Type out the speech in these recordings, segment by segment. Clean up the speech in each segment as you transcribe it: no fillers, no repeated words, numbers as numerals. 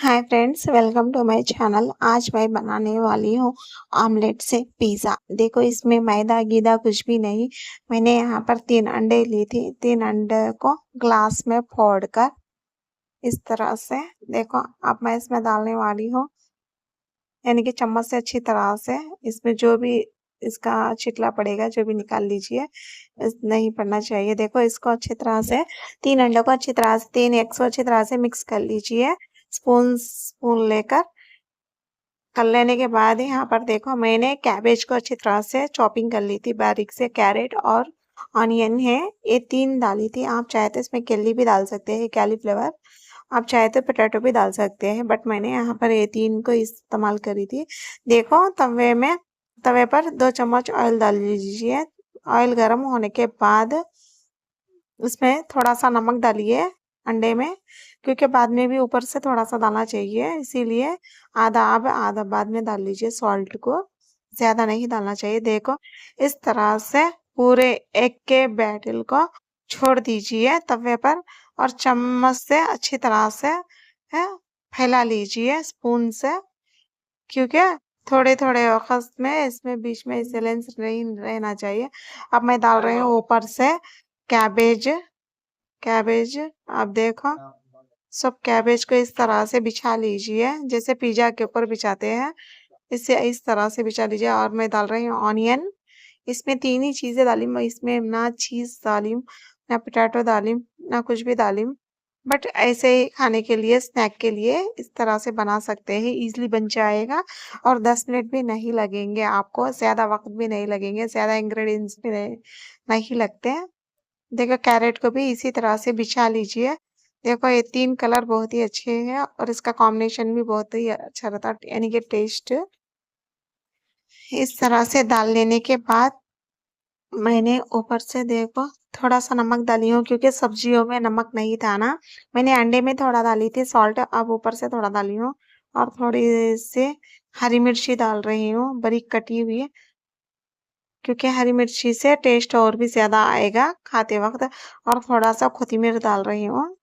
Hi friends, welcome to my channel. आज मैं बनाने वाली हूँ ऑमलेट से पिज़्ज़ा। देखो, इसमें मैदा गीदा कुछ भी नहीं। मैंने यहाँ पर 3 अंडे ली थी। 3 अंडे को ग्लास में फोड़कर इस तरह से, देखो अब मैं इसमें डालने वाली हूँ, यानी कि चम्मच से अच्छी तरह से इसमें जो भी इसका छिकला पड़ेगा जो भी निकाल लीजिए, नहीं पड़ना चाहिए। देखो, इसको अच्छी तरह से 3 अंडों को अच्छी तरह से 3 एग्स को अच्छी तरह से मिक्स कर लीजिए। स्पून स्पून लेकर कर लेने के बाद यहाँ पर देखो, मैंने कैबेज को अच्छी तरह से चॉपिंग कर ली थी बारीक से। कैरेट और ऑनियन है, ये 3 डाली थी। आप चाहे तो इसमें केली भी डाल सकते हैं, कैलीफ्लावर। आप चाहे तो पोटैटो भी डाल सकते हैं, बट मैंने यहाँ पर ये 3 को इस्तेमाल करी थी। देखो, तवे पर 2 चम्मच ऑयल डाल लीजिए। ऑयल गर्म होने के बाद उसमें थोड़ा सा नमक डालिए अंडे में, क्योंकि बाद में भी ऊपर से थोड़ा सा डालना चाहिए, इसीलिए आधा अब आधा बाद में डाल लीजिए। सॉल्ट को ज्यादा नहीं डालना चाहिए। देखो, इस तरह से पूरे एग के बैटर को छोड़ दीजिए तवे पर और चम्मच से अच्छी तरह से है फैला लीजिए स्पून से, क्योंकि थोड़े थोड़े वक्त में इसमें बीच में सिलेंस नहीं रहना चाहिए। अब मैं डाल रही हूँ ऊपर से कैबेज। कैबेज आप देखो, सब कैबेज को इस तरह से बिछा लीजिए जैसे पिज्जा के ऊपर बिछाते हैं, इसे इस तरह से बिछा लीजिए। और मैं डाल रही हूँ ऑनियन। इसमें 3 ही चीजें डाली मैं, इसमें ना चीज डाली हूँ, ना पोटैटो डाली हूँ, ना कुछ भी डाली हूँ। बट ऐसे ही खाने के लिए, स्नैक के लिए इस तरह से बना सकते हैं, इजीली बन जाएगा। और 10 मिनट भी नहीं लगेंगे आपको, ज्यादा वक्त भी नहीं लगेंगे, ज्यादा इंग्रेडिएंट्स भी नहीं लगते हैं। देखो, कैरेट को भी इसी तरह से बिछा लीजिए। देखो, ये 3 कलर बहुत ही अच्छे हैं और इसका कॉम्बिनेशन भी बहुत ही अच्छा रहता है, यानी कि टेस्ट। इस तरह से डाल लेने के बाद मैंने ऊपर से देखो थोड़ा सा नमक डाली हूँ, क्योंकि सब्जियों में नमक नहीं था ना। मैंने अंडे में थोड़ा डाली थी सॉल्ट, अब ऊपर से थोड़ा डाली हूँ। और थोड़ी से हरी मिर्ची डाल रही हूँ, बारीक कटी हुई, क्योंकि हरी मिर्ची से टेस्ट और भी ज्यादा आएगा खाते वक्त। और थोड़ा सा कोथिमीर डाल रही हूँ।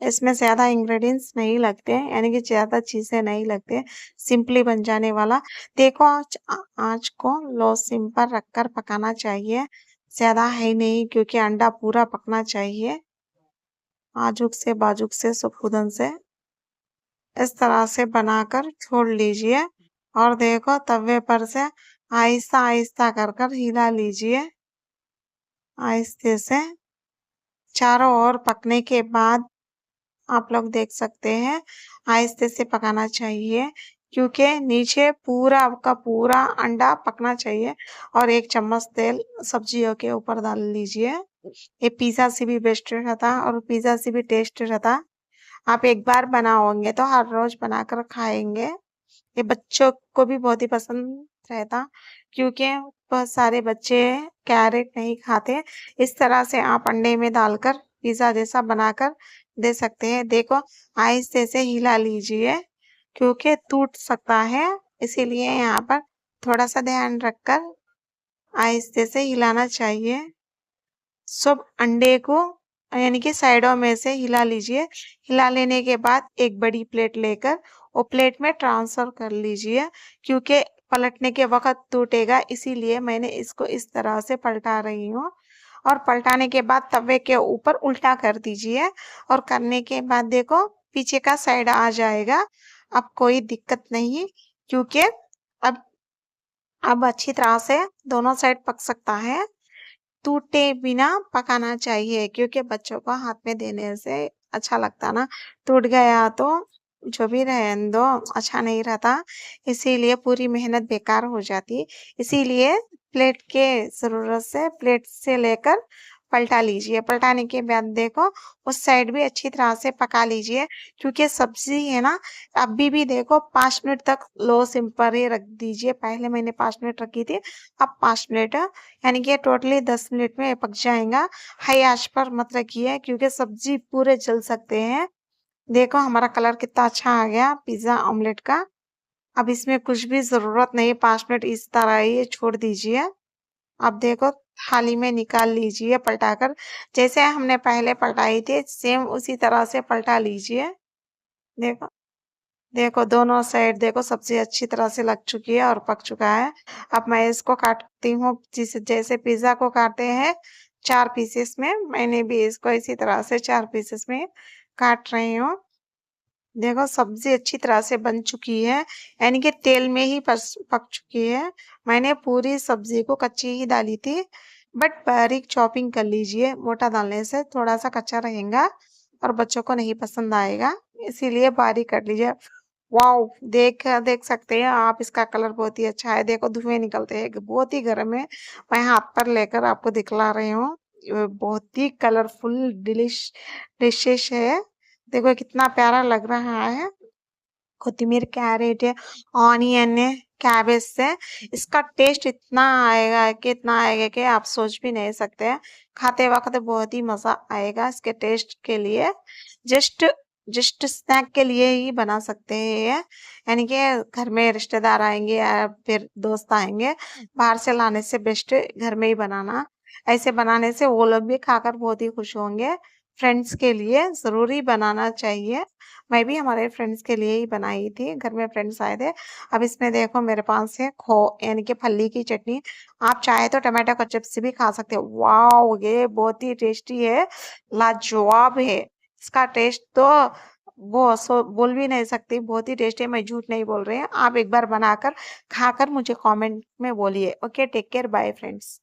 इसमें ज्यादा इंग्रेडिएंट्स नहीं लगते हैं, यानी कि ज्यादा चीजें नहीं लगते, सिंपली बन जाने वाला। देखो, आँच को लो सिम पर रखकर पकाना चाहिए, ज्यादा है नहीं, क्योंकि अंडा पूरा पकना चाहिए। नाजुक से बाजुक से सुखुदन से इस तरह से बनाकर छोड़ लीजिए। और देखो, तवे पर से आहिस्ता आहिस्ता कर कर हिला लीजिए, आहिस्ते से। चारों ओर पकने के बाद आप लोग देख सकते हैं, आहिस्ते से पकाना चाहिए, क्योंकि नीचे पूरा आपका पूरा अंडा पकना चाहिए। और 1 चम्मच तेल सब्जियों के ऊपर डाल लीजिए। ये पिज्जा से भी बेस्ट रहता और पिज्जा से भी टेस्ट रहता। आप एक बार बनाओगे तो हर रोज बनाकर खाएंगे। ये बच्चों को भी बहुत ही पसंद रहता, क्योंकि बहुत सारे बच्चे कैरेट नहीं खाते। इस तरह से आप अंडे में डालकर पिज्जा जैसा बनाकर दे सकते हैं। देखो, आहिस्ते से हिला लीजिए, क्योंकि टूट सकता है, इसीलिए यहाँ पर थोड़ा सा ध्यान रखकर आहिस्ते से हिलाना चाहिए। सब अंडे को यानी कि साइडों में से हिला लीजिए। हिला लेने के बाद एक बड़ी प्लेट लेकर वो प्लेट में ट्रांसफर कर लीजिए, क्योंकि पलटने के वक्त टूटेगा, इसीलिए मैंने इसको इस तरह से पलटा रही हूँ। और पलटाने के बाद तवे के ऊपर उल्टा कर दीजिए, और करने के बाद देखो पीछे का साइड आ जाएगा। अब कोई दिक्कत नहीं, क्योंकि अब अब अच्छी तरह से दोनों साइड पक सकता है। टूटे बिना पकाना चाहिए, क्योंकि बच्चों को हाथ में देने से अच्छा लगता ना। टूट गया तो जो भी रहने दो, अच्छा नहीं रहता, इसीलिए पूरी मेहनत बेकार हो जाती। इसीलिए प्लेट से लेकर पलटा लीजिए। पलटाने के बाद देखो, उस साइड भी अच्छी तरह से पका लीजिए, क्योंकि सब्जी है ना। अभी भी देखो, 5 मिनट तक लो सिम पर ही रख दीजिए। पहले मैंने 5 मिनट रखी थी, अब 5 मिनट, यानी कि टोटली 10 मिनट में पक जाएगा। हाई आंच पर मत रखिए, क्योंकि सब्जी पूरे जल सकते हैं। देखो, हमारा कलर कितना अच्छा आ गया पिज्जा ऑमलेट का। अब इसमें कुछ भी जरूरत नहीं, 5 मिनट इस तरह ही छोड़ दीजिए। अब देखो, थाली में निकाल लीजिए पलटाकर, जैसे हमने पहले पलटाई थी सेम उसी तरह से पलटा लीजिए। देखो, देखो दोनों साइड देखो सब्जी अच्छी तरह से लग चुकी है और पक चुका है। अब मैं इसको काटती हूँ जिस जैसे पिज्जा को काटते हैं 4 पीसेस में, मैंने भी इसको इसी तरह से 4 पीसेस में काट रही हूँ। देखो सब्जी अच्छी तरह से बन चुकी है, यानी कि तेल में ही पक चुकी है। मैंने पूरी सब्जी को कच्ची ही डाली थी, बट बारीक चॉपिंग कर लीजिए, मोटा डालने से थोड़ा सा कच्चा रहेगा और बच्चों को नहीं पसंद आएगा, इसीलिए बारीक कर लीजिए। वाओ! देख देख सकते हैं आप, इसका कलर बहुत ही अच्छा है। देखो धुएं निकलते हैं, बहुत ही गर्म है। मैं हाथ पर लेकर आपको दिखला रही हूँ। बहुत ही कलरफुल डिशेस है। देखो कितना प्यारा लग रहा है। कोथिमीर, कैरेट है, ऑनियन है, कैबेज है। इसका टेस्ट इतना आएगा कि आप सोच भी नहीं सकते हैं। खाते वक्त बहुत ही मजा आएगा इसके टेस्ट के लिए। जस्ट जस्ट स्नैक के लिए ही बना सकते हैं ये, यानी कि घर में रिश्तेदार आएंगे या फिर दोस्त आएंगे, बाहर से लाने से बेस्ट घर में ही बनाना। ऐसे बनाने से वो लोग भी खाकर बहुत ही खुश होंगे। फ्रेंड्स के लिए जरूरी बनाना चाहिए। मैं भी हमारे फ्रेंड्स के लिए ही बनाई थी, घर में फ्रेंड्स आए थे। अब इसमें देखो मेरे पास है खो यानी कि फल्ली की चटनी। आप चाहे तो टमाटो केचप से भी खा सकते हो। वाओ! ये बहुत ही टेस्टी है, लाजवाब है। इसका टेस्ट तो वो बोल भी नहीं सकती, बहुत ही टेस्टी है, मैं झूठ नहीं बोल रही हूँ। आप एक बार बनाकर खाकर मुझे कमेंट में बोलिए। Okay, take care, bye friends.